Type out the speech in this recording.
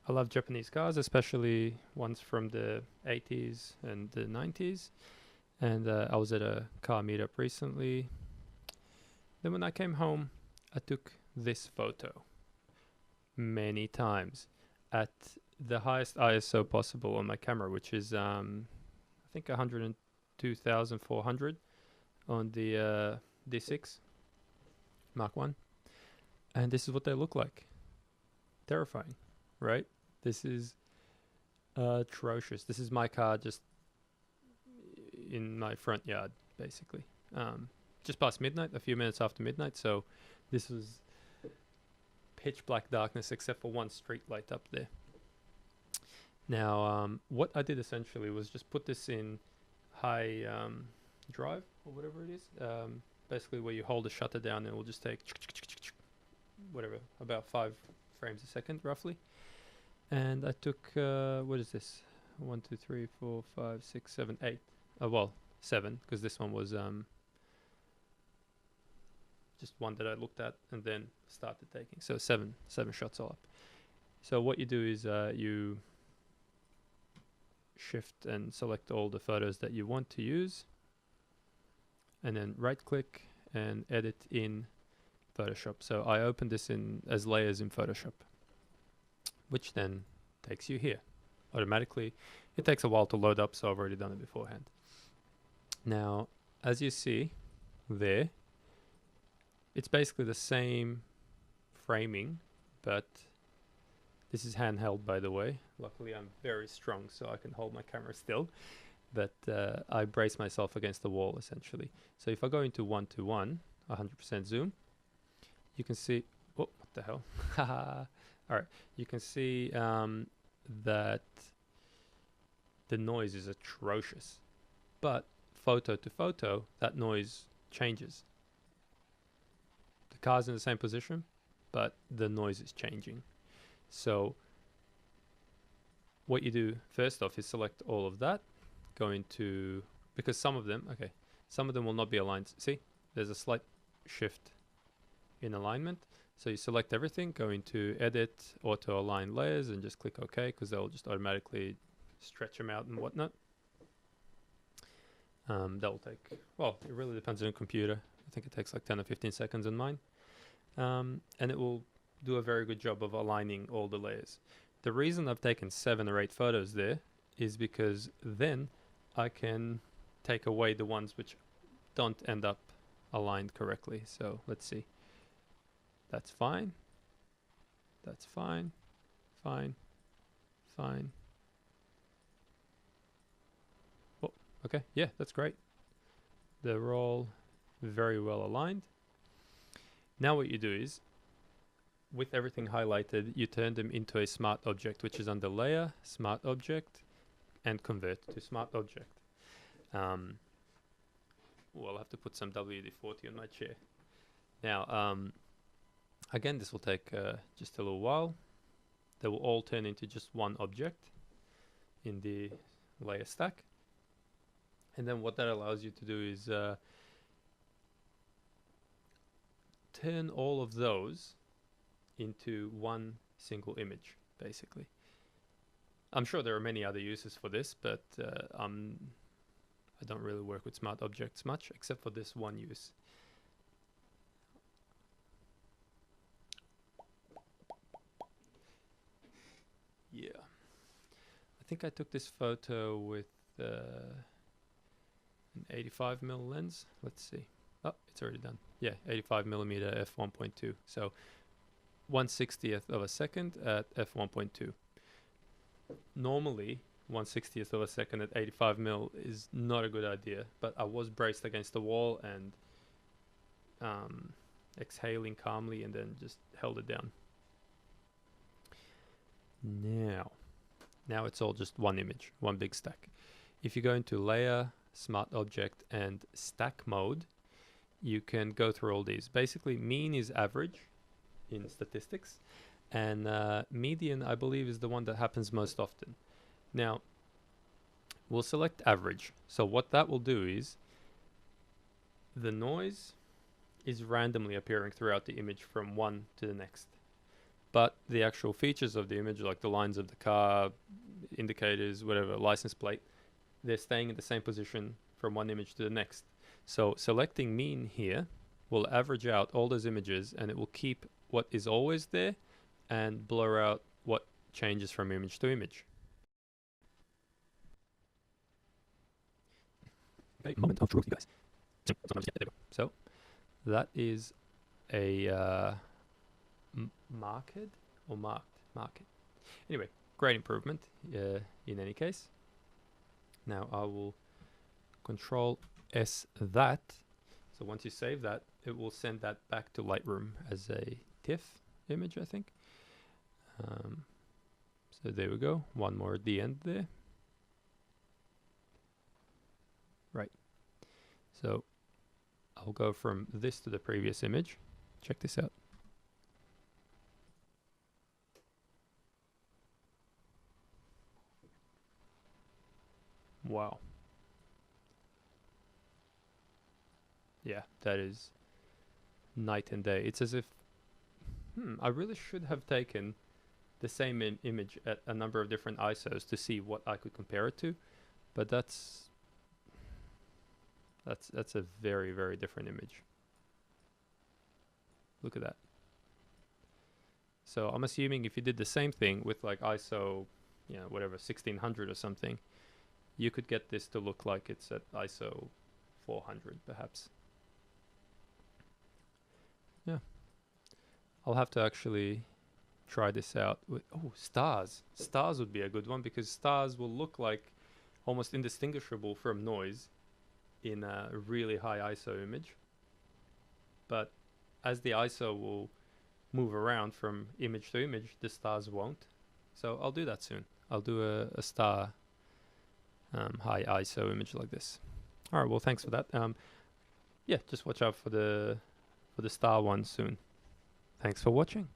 I love Japanese cars, especially ones from the 80s and the 90s. And I was at a car meetup recently. Then when I came home, I took this photo many times at the highest ISO possible on my camera, which is I think 102,400 on the D6 Mark 1. And this is what they look like. Terrifying, right? This is atrocious. This is my car just in my front yard, basically. Just past midnight, a few minutes after midnight. So this was pitch black darkness except for one street light up there. Now, what I did essentially was just put this in high drive or whatever it is. Basically where you hold the shutter down and it will just take whatever, about 5 frames a second roughly. And I took, what is this? 1, 2, 3, 4, 5, 6, 7, 8. Well, 7, because this one was just one that I looked at and then started taking. So seven shots all up. So what you do is you shift and select all the photos that you want to use, and then right click and edit in Photoshop. So I opened this in as layers in Photoshop, which then takes you here automatically. It takes a while to load up, so I've already done it beforehand. Now, as you see there, it's basically the same framing, but this is handheld, by the way. Luckily, I'm very strong, so I can hold my camera still, but I brace myself against the wall, essentially. So if I go into 1:1, 100% zoom, you can see, oh, what the hell? All right, you can see that the noise is atrocious, but photo to photo, that noise changes. The car's in the same position, but the noise is changing. So what you do first off is select all of that, go into, because some of them will not be aligned. See, there's a slight shift in alignment. So you select everything, go into edit, auto align layers, and just click OK, because they'll just automatically stretch them out and whatnot. That will take, well, it really depends on your computer. I think it takes like 10 or 15 seconds on mine. And it will do a very good job of aligning all the layers. The reason I've taken 7 or 8 photos there is because then I can take away the ones which don't end up aligned correctly. So let's see. That's fine. That's fine. Fine. Fine. Oh, okay. Yeah, that's great. They're all very well aligned. Now what you do is, with everything highlighted, you turn them into a smart object, which is under layer, smart object, and convert to smart object. Well, I'll have to put some WD-40 on my chair. Now, again, this will take just a little while. They will all turn into just one object in the layer stack. And then what that allows you to do is turn all of those into one single image, basically. I'm sure there are many other uses for this, but I don't really work with smart objects much, except for this one use. Yeah. I think I took this photo with an 85mm lens. Let's see. Oh, it's already done. Yeah, 85mm f1.2. So 1/60th of a second at f1.2. Normally, 1/60th of a second at 85mm is not a good idea, but I was braced against the wall and exhaling calmly and then just held it down. Now it's all just one image, one big stack. If you go into layer, smart object, and stack mode, you can go through all these. Basically, mean is average in statistics, and median, I believe, is the one that happens most often. Now, we'll select average. So what that will do is the noise is randomly appearing throughout the image from one to the next. but the actual features of the image, like the lines of the car, indicators, whatever, license plate, they're staying in the same position from one image to the next. So selecting mean here will average out all those images, and it will keep what is always there and blur out what changes from image to image. Okay, moment of truth, you guys. So that is a marked. Anyway, great improvement in any case. Now I will Control S that. So once you save that, it will send that back to Lightroom as a TIFF image, I think. So there we go. One more at the end there. Right. So I'll go from this to the previous image. Check this out. Wow. Yeah, that is night and day. It's as if, I really should have taken the same image at a number of different ISOs to see what I could compare it to, but that's a very, very different image. Look at that. So I'm assuming if you did the same thing with like ISO, you know, whatever, 1600 or something, you could get this to look like it's at ISO 400 perhaps. Yeah. I'll have to actually try this out with, stars. Stars would be a good one, because stars will look like almost indistinguishable from noise in a really high ISO image. But as the ISO will move around from image to image, the stars won't. So I'll do that soon. I'll do a star high ISO image like this. All right, well, thanks for that. Yeah, just watch out for the star one soon. Thanks for watching.